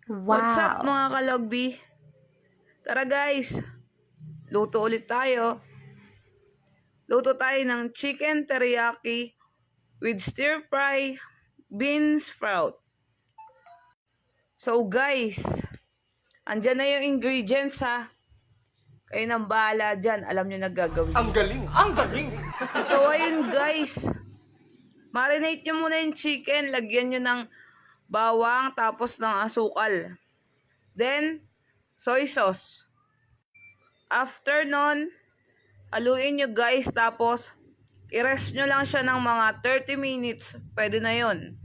What's up Wow. mga kalogbi? Tara guys, luto ulit tayo. Luto tayo ng chicken teriyaki with stir fry bean sprout. So guys, andyan na yung ingredients ha. Kayo nang bahala dyan, alam nyo na gagawin. Ang galing! Ang galing! So ayun guys, marinate nyo muna yung chicken, lagyan nyo ng bawang tapos ng asukal. Then, soy sauce. After nun, haluin nyo guys, tapos i-rest nyo lang siya ng mga 30 minutes. Pwede na yon.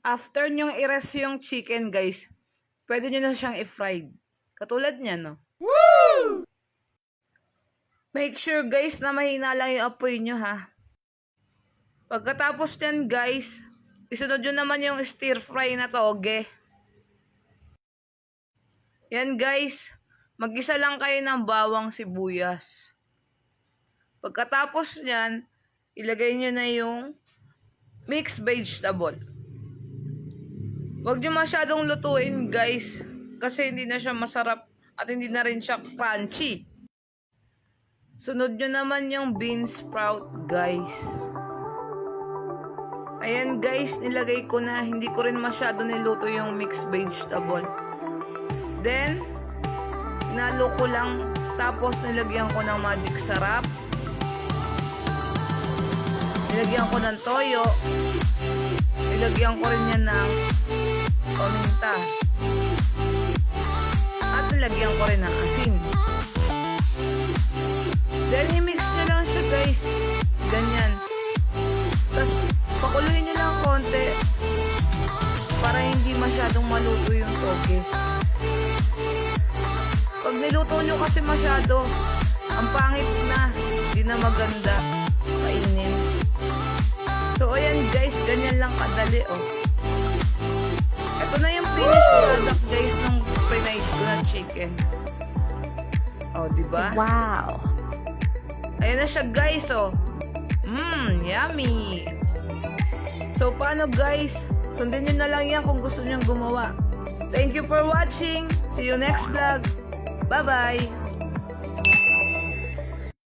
After nyo i-rest yung chicken guys, pwede nyo na siyang i-fried. Katulad niya, no? Woo! Make sure guys na mahina lang yung apoy nyo ha. Pagkatapos nyan guys, isunod nyo naman yung stir fry na toge. Yan guys, mag-isa lang kayo ng bawang sibuyas. Pagkatapos nyan, ilagay nyo na yung mixed vegetable. Huwag nyo masyadong lutuin guys, kasi hindi na siya masarap at hindi na rin siya crunchy. Sunod nyo naman yung bean sprout guys. Ayan guys, nilagay ko na, hindi ko rin masyado niluto yung mixed vegetable. Then, nalo ko lang, tapos nilagyan ko ng magic sarap. Nilagyan ko ng toyo. Nilagyan ko rin yan ng paminta. At nilagyan ko rin ng asin. Then, i-mix nyo lang siya guys. Ganyan. Tapos, pakuluin nyo lang konti para hindi masyadong maluto yung toge. Pag niluto nyo kasi masyado, ang pangit na, hindi na maganda kainin. So, ayan guys, ganyan lang kadali, oh. Ito na yung finished product guys ng pinahid ko na chicken. Oh, diba? Wow. Ayan na siya guys, oh. Yummy. So, paano guys? Sundin nyo na lang yan kung gusto nyo gumawa. Thank you for watching. See you next vlog. Bye-bye.